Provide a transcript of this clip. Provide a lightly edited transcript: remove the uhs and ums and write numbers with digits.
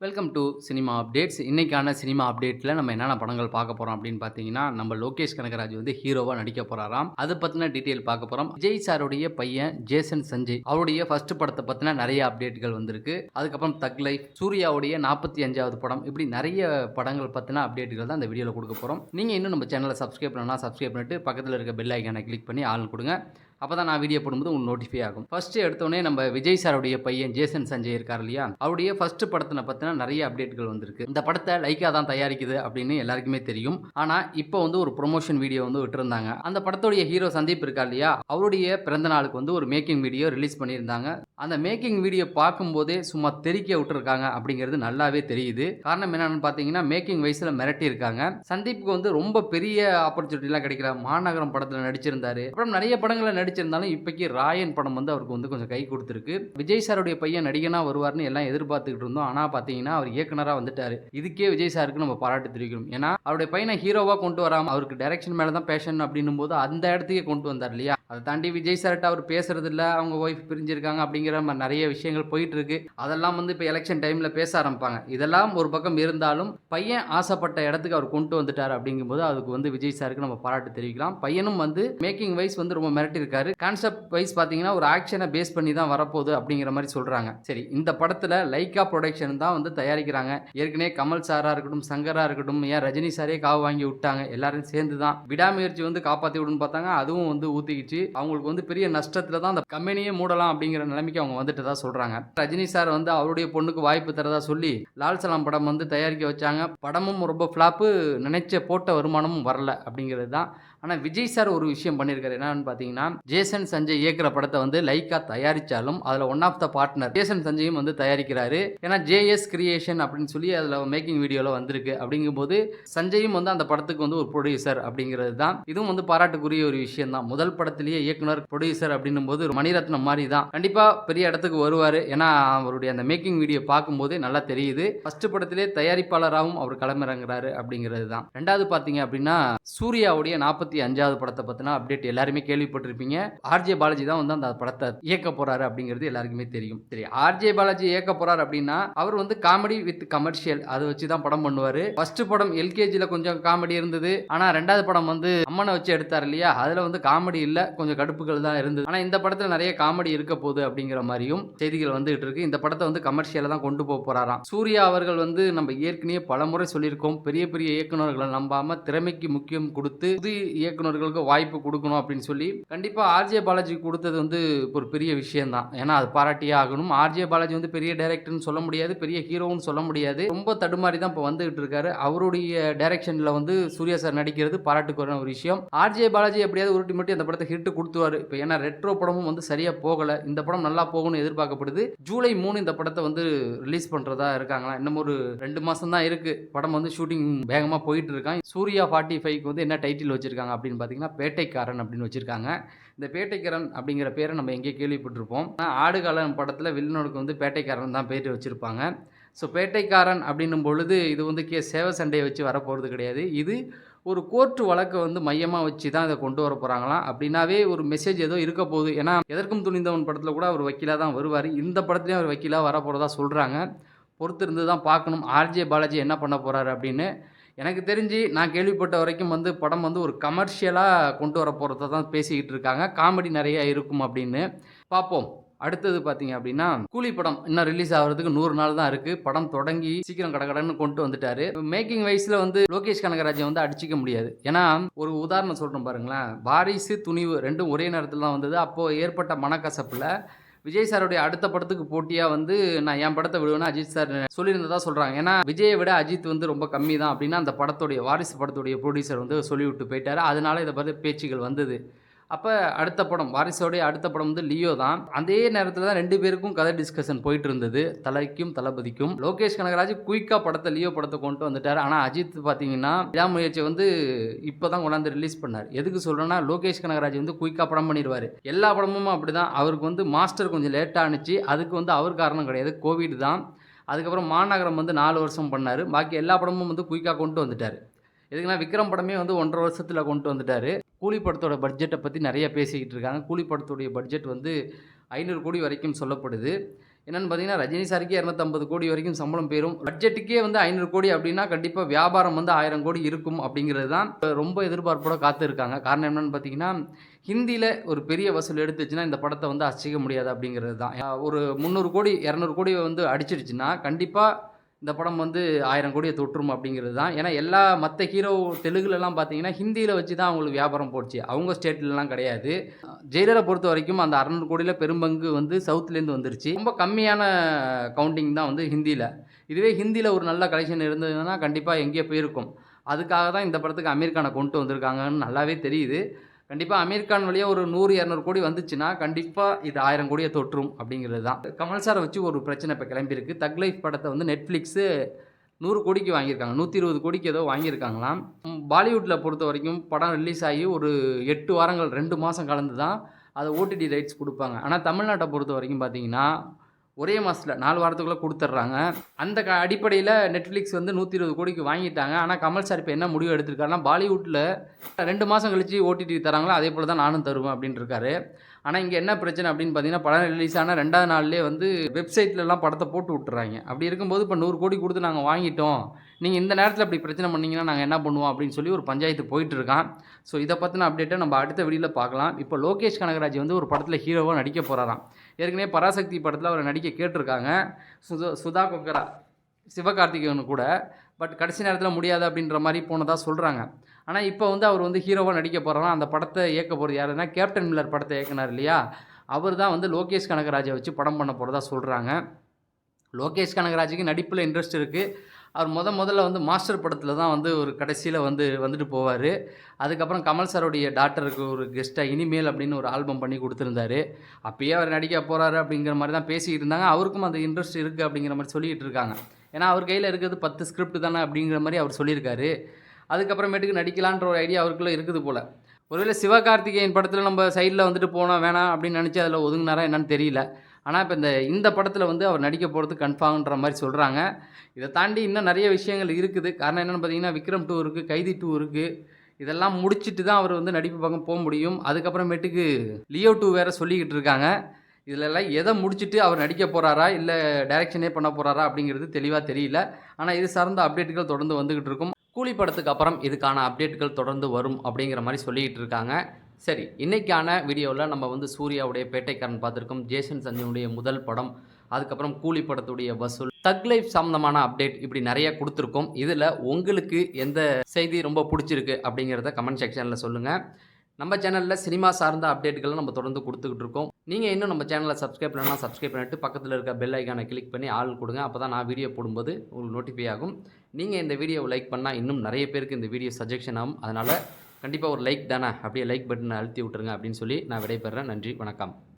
Welcome to cinema updates. இன்னைக்கான cinema அப்டேட்டில் நம்ம என்னென்ன படங்கள் பார்க்க போகிறோம் அப்படின்னு பார்த்தீங்கன்னா, நம்ம லோகேஷ் கனகராஜ் வந்து ஹீரோவாக நடிக்க போகிறாராம். அதை பற்றின டீட்டெயில் பார்க்க போகிறோம். விஜய் சாருடைய பையன் ஜேசன் சஞ்சய் அவருடைய ஃபர்ஸ்ட் படத்தை பற்றின நிறைய அப்டேட்டுகள் வந்திருக்கு. அதுக்கப்புறம் தக் லைஃப், சூர்யாவுடைய 45வது படம், இப்படி நிறைய படங்கள் பற்றின அப்டேட்டுகள் தான் இந்த வீடியோவில் கொடுக்க போகிறோம். நீங்கள் இன்னும் நம்ம சேனலை சப்ஸ்கிரைப் பண்ணணும்னா சப்ஸ்கிரைப் பண்ணிட்டு பக்கத்தில் இருக்க பெல் ஐக்கானை கிளிக் பண்ணி ஆள் கொடுங்க. அப்போ தான் நான் வீடியோ போடும்போது உங்களுக்கு நோட்டிஃபை ஆகும். ஃபர்ஸ்ட்டு எடுத்தோடனே நம்ம விஜய் சாருடைய பையன் ஜேசன் சஞ்சய் இருக்கார் இல்லையா, அவருடைய ஃபர்ஸ்ட் படத்தினை பற்றின நிறைய அப்டேட்டுகள் வந்திருக்கு. இந்த படத்தை லைக்கா தான் தயாரிக்குது அப்படின்னு எல்லாருக்குமே தெரியும். ஆனால் இப்போ வந்து ஒரு ப்ரொமோஷன் வீடியோ வந்து விட்டுருந்தாங்க. அந்த படத்துடைய ஹீரோ சந்தீப் இருக்கா இல்லையா, அவருடைய பிறந்த நாளுக்கு வந்து ஒரு மேக்கிங் வீடியோ ரிலீஸ் பண்ணியிருந்தாங்க. அந்த மேக்கிங் வீடியோ பார்க்கும்போதே சும்மா தெறிக்க விட்டுருக்காங்க அப்படிங்கிறது நல்லாவே தெரியுது. காரணம் என்னன்னு பார்த்தீங்கன்னா, மேக்கிங் வயசில் மிரட்டி இருக்காங்க. சந்தீப்புக்கு வந்து ரொம்ப பெரிய ஆப்பர்ச்சுனிட்டிலாம் கிடைக்கல. மாநகரம் படத்தில் நடிச்சிருந்தாரு, அப்புறம் நிறைய படங்களை நடிச்சிருந்தாலும் இப்போக்கி ராயன் படம் வந்து அவருக்கு வந்து கொஞ்சம் கை கொடுத்துருக்கு. விஜய் சாருடைய பையன் நடிகனா வருவார்னு எல்லாம் எதிர்பார்த்துக்கிட்டு இருந்தோம். ஆனால் பார்த்தீங்கன்னா அவர் இயக்குனராக வந்துட்டாரு. இதுக்கே விஜய் சாருக்கு நம்ம பாராட்டு தெரிவிக்கணும். ஏன்னா அவருடைய பையனை ஹீரோவாக கொண்டு வராமல் அவருக்கு டைரக்ஷன் மேலே தான் பேஷன் அப்படின்னும் போது அந்த இடத்துக்கே கொண்டு வந்தார் இல்லையா. அதை தாண்டி விஜய் சார்கிட்ட அவர் பேசுறது இல்லை, அவங்க ஒய்ஃப் பிரிஞ்சிருக்காங்க அப்படிங்கிற நிறைய விஷயங்கள் போயிட்டு இருக்கு. அதெல்லாம் வந்து இப்போ எலெக்ஷன் டைமில் பேச ஆரம்பிப்பாங்க. இதெல்லாம் ஒரு பக்கம் இருந்தாலும் பையன் ஆசைப்பட்ட இடத்துக்கு அவர் கொண்டு வந்துட்டார் அப்படிங்கும்போது அதுக்கு வந்து விஜய் சாருக்கு நம்ம பாராட்டு தெரிவிக்கலாம். பையனும் வந்து மேக்கிங் வைஸ் வந்து ரொம்ப மிரட்டி இருக்காரு. கான்செப்ட் வைஸ் பார்த்தீங்கன்னா ஒரு ஆக்ஷனை பேஸ் பண்ணி தான் வரப்போகுது அப்படிங்கிற மாதிரி சொல்றாங்க. சரி, இந்த படத்தில் லைக்கா ப்ரொடக்ஷன் தான் வந்து தயாரிக்கிறாங்க. ஏற்கனவே கமல் சாரா இருக்கட்டும், சங்கரா இருக்கட்டும், ஏன் ரஜினி சாரே காவு வாங்கி விட்டாங்க. எல்லாரும் சேர்ந்து தான் விடாமுயற்சி வந்து காப்பாற்றி விடுன்னு பார்த்தாங்க. அதுவும் வந்து ஊத்திக்கிச்சு. அவங்களுக்கு வந்து பெரிய நஷ்டத்தில் தான் அந்த கம்பெனியே மூடலாம் அப்படிங்கிற நிலைமைக்கு அவங்க வந்துட்டு தான் சொல்றாங்க. ரஜினி சார் வந்து அவருடைய பொண்ணுக்கு வாய்ப்பு தரதா சொல்லி லால் சலாம் படம் வந்து தயாரிக்க வச்சாங்க. படமும் ரொம்ப ஃப்ளாப்பு, நினைச்ச போட்ட வருமானமும் வரல அப்படிங்கிறது தான். ஆனால் விஜய் சார் ஒரு விஷயம் பண்ணியிருக்காரு. என்னன்னு பார்த்தீங்கன்னா, ஜேசன் சஞ்சய் இயக்குற படத்தை வந்து லைக்கா தயாரித்தாலும் அதில் one of the partner Jason சஞ்சயும் வந்து தயாரிக்கிறாரு. ஏன்னா ஜேஎஸ் கிரியேஷன் அப்படின்னு சொல்லி அதில் மேக்கிங் வீடியோவில் வந்திருக்கு. அப்படிங்கும்போது சஞ்சயும் வந்து அந்த படத்துக்கு வந்து ஒரு ப்ரொடியூசர் அப்படிங்கிறது தான். இதுவும் வந்து பாராட்டுக்குரிய ஒரு விஷயம் தான். முதல் படத்திலேயே இயக்குனர் ப்ரொடியூசர் அப்படின்னும் போது மணிரத்னம் மாதிரி தான் கண்டிப்பாக பெரிய இடத்துக்கு வருவார். ஏன்னா அவருடைய அந்த மேக்கிங் வீடியோ பார்க்கும்போதே நல்லா தெரியுது. ஃபர்ஸ்ட் படத்திலே தயாரிப்பாளராகவும் அவர் களமிறங்குறாரு அப்படிங்கிறது தான். ரெண்டாவது பார்த்தீங்க அப்படின்னா, சூர்யாவுடைய 45வது படத்தை பற்றின அப்டேட் எல்லாருமே கேள்விப்பட்டிருப்பீங்க. ஆர்ஜே பாலாஜி தான் வந்து அந்த படத்தை இயக்க போறாரு அப்படிங்கிறது எல்லாருக்குமே தெரியும். சரி, ஆர்ஜே பாலாஜி இயக்க போறாரு அப்படின்னா அவர் வந்து காமெடி வித் கமர்ஷியல் அதை வச்சு தான் படம் பண்ணுவார். ஃபர்ஸ்ட் படம் எல்கேஜியில் கொஞ்சம் காமெடி இருந்தது. ஆனால் ரெண்டாவது படம் வந்து அம்மனை வச்சு எடுத்தார் இல்லையா, அதில் வந்து காமெடி இல்லை, கொஞ்சம் கடுப்புகள் தான் இருந்தது. ஆனால் இந்த படத்தில் நிறைய காமெடி இருக்க போகுது அப்படிங்கிற மாதிரியும் செய்திகள் வந்துகிட்டு இருக்கு. இந்த படத்தை வந்து கமர்ஷியலாக தான் கொண்டு போக போறாராம். சூர்யா அவர்கள் வந்து நம்ம ஏற்கனவே பல முறை சொல்லியிருக்கோம், பெரிய பெரிய இயக்குநர்களை நம்பாம திறமைக்கு முக்கியம் கொடுத்து புதிய இயக்குநர்களுக்கு வாய்ப்பு கொடுக்கணும் அப்படின்னு சொல்லி கண்டிப்பா ஆர்ஜே பாலாஜி கொடுத்தது வந்து ஒரு பெரிய விஷயம் தான். ஏன்னா அது பாராட்டியே ஆகணும். ஆர்ஜே பாலாஜி வந்து பெரிய டைரக்டர்னு சொல்ல முடியாது, பெரிய ஹீரோன்னு சொல்ல முடியாது. ரொம்ப தடுமாறி தான் இப்போ வந்துகிட்டு இருக்காரு. அவருடைய டைரக்ஷன்ல வந்து சூர்யா சார் நடிக்கிறது பாராட்டுக்குரிய ஒரு விஷயம். ஆர்ஜே பாலாஜி எப்படியாவது உருட்டி மட்டும் அந்த படத்தை ஹிட் கொடுத்துருவாரு. இப்போ ஏன்னா ரெட்ரோ படமும் வந்து சரியா போகல. இந்த படம் நல்லா போகும்னு எதிர்பார்க்கப்படுது. ஜூலை 3 இந்த படத்தை வந்து ரிலீஸ் பண்றதா இருக்காங்களா. இன்னும் ஒரு 2 மாசம் தான் இருக்கு. படம் வந்து ஷூட்டிங் வேகமா போயிட்டு இருக்கான். சூர்யா 45க்கு வந்து என்ன டைட்டில் வச்சிருக்காங்க அப்படின்னு பார்த்தீங்கன்னா, பேட்டைக்காரன் அப்படின்னு வச்சிருக்காங்க. இந்த பேட்டைக்காரன் அப்படிங்கிற பேரை நம்ம எங்கே கேள்விப்பட்டிருப்போம். ஆடுகாலன் படத்தில் வில்லனுக்கு வந்து பேட்டைக்காரன் தான் பேர் வச்சிருப்பாங்க. ஸோ பேட்டைக்காரன் அப்படின்னும் பொழுது இது வந்து சேவை சண்டையை வச்சு வரப்போகிறது கிடையாது. இது ஒரு கோர்ட்டு வழக்கை வந்து மையமாக வச்சு தான் இதை கொண்டு வர போகிறாங்களாம். அப்படின்னாவே ஒரு மெசேஜ் ஏதோ இருக்க போகுது. ஏன்னா எதற்கும் துணிந்தவன் படத்தில் கூட அவர் வக்கீலாக தான் வருவார். இந்த படத்துலேயும் அவர் வக்கீலாக வர போகிறதா சொல்கிறாங்க. பொறுத்து இருந்து தான் பார்க்கணும் ஆர்ஜே பாலாஜி என்ன பண்ண போகிறாரு அப்படின்னு. எனக்கு தெரிஞ்சு நான் கேள்விப்பட்ட வரைக்கும் வந்து படம் வந்து ஒரு கமர்ஷியலாக கொண்டு வர போகிறத தான் பேசிக்கிட்டு இருக்காங்க. காமெடி நிறையா இருக்கும் அப்படின்னு பார்ப்போம். அடுத்தது பார்த்தீங்க அப்படின்னா, கூலி படம் இன்னும் ரிலீஸ் ஆகிறதுக்கு 100 நாள் தான் இருக்குது. படம் தொடங்கி சீக்கிரம் கடகடன்னு கொண்டு வந்துட்டாரு. மேக்கிங் வைஸில் வந்து லோகேஷ் கனகராஜை வந்து அடிச்சிக்க முடியாது. ஏன்னா ஒரு உதாரணம் சொல்கிறேன் பாருங்களேன். வாரிசு, துணிவு ரெண்டும் ஒரே நேரத்தில் தான் வந்தது. அப்போது ஏற்பட்ட மனக்கசப்பில் விஜய் சாருடைய அடுத்த படத்துக்கு போட்டியாக வந்து நான் என் படத்தை விடுவேன்னு அஜித் சார் சொல்லியிருந்ததா சொல்கிறாங்க. ஏன்னா விஜயை விட அஜித் வந்து ரொம்ப கம்மி தான் அப்படின்னா அந்த படத்துடைய வாரிசு படத்துடைய ப்ரொடியூசர் வந்து சொல்லிவிட்டு போயிட்டார். அதனால இதை பற்றி பேச்சுகள் வந்தது. அப்போ அடுத்த படம் வாரிசோடைய அடுத்த படம் வந்து லியோ தான். அதே நேரத்தில் தான் 2 பேருக்கும் கதை டிஸ்கஷன் போயிட்டு இருந்தது, தலைக்கும் தளபதிக்கும். லோகேஷ் கனகராஜ் குயிக்காக படத்தை லியோ படத்தை கொண்டு வந்துட்டார். ஆனால் அஜித் பார்த்தீங்கன்னா விடாமுயற்சி வந்து இப்போ தான் கொண்டாந்து ரிலீஸ் பண்ணார். எதுக்கு சொல்கிறேன்னா, லோகேஷ் கனகராஜ் வந்து குயிக்காக படம் பண்ணிடுவார். எல்லா படமும் அப்படி தான். அவருக்கு வந்து மாஸ்டர் கொஞ்சம் லேட்டாக ஆனிச்சு. அதுக்கு வந்து அவர் காரணம் கிடையாது, கோவிட் தான். அதுக்கப்புறம் மாநகரம் வந்து 4 வருஷம் பண்ணார். பாக்கி எல்லா படமும் வந்து குயிக்காக கொண்டு வந்துட்டார். எதுக்குன்னா விக்ரம் படமே வந்து 1.5 வருஷத்தில் கொண்டு வந்துட்டார். கூலி படத்தோட பட்ஜெட்டை பற்றி நிறைய பேசிக்கிட்டு இருக்காங்க. கூலி படத்துடைய பட்ஜெட் வந்து 500 கோடி வரைக்கும் சொல்லப்படுது. என்னென்னு பார்த்தீங்கன்னா, ரஜினி சாருக்கே 250 கோடி வரைக்கும் சம்பளம் போயிரும். பட்ஜெட்டுக்கே வந்து 500 கோடி அப்படின்னா, கண்டிப்பா வியாபாரம் வந்து 1000 கோடி இருக்கும் அப்படிங்கிறது தான் ரொம்ப எதிர்பார்ப்போட காத்திருக்காங்க. காரணம் என்னென்னு பார்த்தீங்கன்னா, ஹிந்தியில ஒரு பெரிய வசூல் எடுத்துச்சுன்னா, இந்த படத்த வந்து அசைக்க முடியாது அப்படிங்கிறது தான். ஒரு 300 கோடி, 200 கோடி வந்து அடிச்சிடுச்சுன்னா, கண்டிப்பா இந்த படம் வந்து 1000 கோடிய தொற்றும் அப்படிங்கிறது தான். ஏன்னா, எல்லா மத்த ஹீரோ தெலுங்குலலாம் பார்த்தீங்கன்னா, ஹிந்தியில வச்சு தான் அவங்களுக்கு வியாபாரம் போச்சு. அவங்க ஸ்டேட்லலாம் கிடையாது. ஜெயிலர பொறுத்தவரைக்கும் அந்த 600 கோடியில பெரும்பங்கு வந்து சவுத்லேருந்து வந்துருச்சு. ரொம்ப கம்மியான கவுண்டிங் தான் வந்து ஹிந்தியில. இதுவே ஹிந்தியில ஒரு நல்ல கலெக்ஷன் இருந்ததுன்னா, கண்டிப்பா எங்கேயோ போயிருக்கும். அதுக்காக தான் இந்த படத்துக்கு அமீர் கான கொண்டு வந்திருக்காங்கன்னு நல்லாவே தெரியுது. கண்டிப்பா அமீர் கான் வழியா ஒரு 100, 200 கோடி வந்துச்சுன்னா, கண்டிப்பா இது 1000 கோடிய தொற்றும் அப்படிங்கிறது தான். கமல் சார வச்சு ஒரு பிரச்சனை இப்ப கிளம்பியிருக்கு. தக் லைஃப் படத்த வந்து நெட்ஃப்ளிக்ஸு 100 கோடிக்கு வாங்கியிருக்காங்க. 120 கோடிக்கு ஏதோ வாங்கியிருக்காங்களாம். பாலிவுட்ல பொறுத்தவரைக்கும் படம் ரிலீஸ் ஆகி ஒரு 8 வாரங்கள் 2 மாசம் கலந்து தான் அத ஓடிடி ரைட்ஸ் குடுப்பாங்க. ஆனா தமிழ்நாட்ட பொறுத்தவரைக்கும் பார்த்தீங்கன்னா, ஒரே மாசத்துல 4 வாரத்துக்குள்ள குடுத்துடுறாங்க. அந்த அடிப்படையில நெட்ஃப்ளிக்ஸ் வந்து 120 கோடிக்கு வாங்கிட்டாங்க. ஆனா கமல் சார் இப்ப என்ன முடிவு எடுத்திருக்காருன்னா, பாலிவுட்ல 2 மாசம் கழிச்சு ஓடிடி தராங்களோ, அதே போல தான் நானும் தருவேன் அப்படின்னு இருக்காரு. ஆனா இங்க என்ன பிரச்சனை அப்படின்னு பார்த்தீங்கன்னா, படம் ரிலீஸ் ஆன 2வது நாள்லயே வந்து வெப்சைட்லலாம் படத்த போட்டு விட்டுறாய்ங்க. அப்படி இருக்கும்போது இப்ப 100 கோடி குடுத்து நாங்க வாங்கிட்டோம். நீங்க இந்த நேரத்துல இப்படி பிரச்சனை பண்ணீங்கன்னா, நாங்க என்ன பண்ணுவோம் அப்படின்னு சொல்லி ஒரு பஞ்சாயத்து போயிட்டு இருக்கான். ஸோ இத பத்தின அப்டேட்ட நம்ம அடுத்த வீடியோல பார்க்கலாம். இப்போ லோகேஷ் கனகராஜ் வந்து ஒரு படத்துல ஹீரோவா நடிக்க போறாராம். ஏற்கனவே பராசக்தி படத்துல அவர நடிக்க கேட்டிருக்காங்க. சுதா கொக்கரா, சிவகார்த்திகேயன் கூட. பட் கடைசி நேரத்துல முடியாது அப்படின்ற மாரி போனதா சொல்றாங்க. ஆனா இப்ப வந்து அவர் வந்து ஹீரோவா நடிக்க போறாராம். அந்த படத்த இயக்க போறது யாருன்னா, கேப்டன் மில்லர் படத்த இயக்குனார் இல்லையா? அவர் தான் வந்து லோகேஷ் கனகராஜ வச்சு படம் பண்ண போறதா சொல்றாங்க. லோகேஷ் கனகராஜுக்கு நடிப்புல இன்ட்ரெஸ்ட் இருக்கு. அவர் முதல்ல வந்து மாஸ்டர் படத்துல தான் வந்து ஒரு கடைசியில வந்துட்டு போவாரு. அதுக்கப்புறம் கமல் சாருடைய டாட்டருக்கு ஒரு கெஸ்ட்டா இனிமேல் அப்படின்னு ஒரு ஆல்பம் பண்ணி குடுத்திருந்தாரு. அப்பயே அவர் நடிக்க போறாரு அப்படிங்கிற மாரி தான் பேசிக்கிட்டு இருந்தாங்க. அவருக்கும் அந்த இன்ட்ரெஸ்ட் இருக்கு அப்படிங்கிற மாரி சொல்லிக்கிட்டு இருக்காங்க. ஏன்னா, அவர் கையில இருக்கிறது 10 ஸ்கிரிப்ட் தானே அப்படிங்கிற மாரி அவர் சொல்லியிருக்காரு. அதுக்கப்புறமேட்டுக்கு நடிக்கலான்ற ஒரு ஐடியா அவருக்குள்ள இருக்குது போல. ஒருவேளை சிவகார்த்திகேயன் படத்துல நம்ம சைடுல வந்துட்டு போனா வேணாம் அப்படின்னு நினைச்சு அதில ஒதுங்குனாரா என்னன்னு தெரியல. ஆனா, இப்ப இந்த படத்துல வந்து அவர் நடிக்க போறது கன்ஃபார்ம்ன்ற மாரி சொல்றாங்க. இத தாண்டி இன்னும் நெறைய விஷயங்கள் இருக்குது. காரணம் என்னன்னு பார்த்தீங்கன்னா, விக்ரம் 2 இருக்கு, கைதி 2 இருக்கு. இதெல்லாம் முடிச்சுட்டு தான் அவர் வந்து நடிப்பு பக்கம் முடியும். அதுக்கப்புறமேட்டுக்கு லியோ 2 வேற சொல்லிக்கிட்டு இருக்காங்க. இதுலலாம் எத முடிச்சுட்டு அவர் நடிக்க போறாரா? இல்ல டைரக்ஷனே பண்ண போறாரா? அப்படிங்கிறது தெளிவா தெரியல. ஆனா, இது சார்ந்த அப்டேட்டுகள் தொடர்ந்து வந்துகிட்டு இருக்கும். கூலி படத்துக்கு அப்புறம் இதுக்கான அப்டேட்டுகள் தொடர்ந்து வரும் அப்படிங்கிற மாரி சொல்லிக்கிட்டு இருக்காங்க. சரி, இன்னைக்கான வீடியோல நம்ம வந்து சூர்யாவுடைய பேட்டைக்காரன் பார்த்துருக்கோம். ஜேசன் சஞ்சயுடைய முதல் படம், அதுக்கப்புறம் கூலி படத்துடைய வசூல், தக் லைஃப் சம்மந்தமான அப்டேட் இப்படி நெறைய குடுத்துருக்கோம். இதுல உங்களுக்கு எந்த செய்தி ரொம்ப புடிச்சிருக்கு அப்படிங்கிறத கமெண்ட் செக்ஷன்ல சொல்லுங்க. நம்ம சேனல்ல சினிமா சார்ந்த அப்டேட்டுகள நம்ம தொடர்ந்து குடுத்துக்கிட்டு இருக்கோம். நீங்க இன்னும் நம்ம சேனல சப்ஸ்கிரைப் பண்ணலனா சப்ஸ்கிரைப் பண்ணிட்டு பக்கத்துல இருக்க பெல் ஐகான கிளிக் பண்ணி ஆல் குடுங்க. அப்பதான் நான் வீடியோ போடும்போது உங்களுக்கு நோட்டிஃபை ஆகும். நீங்க இந்த வீடியோவ லைக் பண்ணா இன்னும் நெறைய பேருக்கு இந்த வீடியோ சஜெக்ஷன் ஆகும். அதனால கண்டிப்பா ஒரு லைக் தானே, அப்படியே லைக் பட்டன அழுத்தி விட்டுருங்க அப்படின்னு சொல்லி நான் விடைபெறுறேன். நன்றி, வணக்கம்.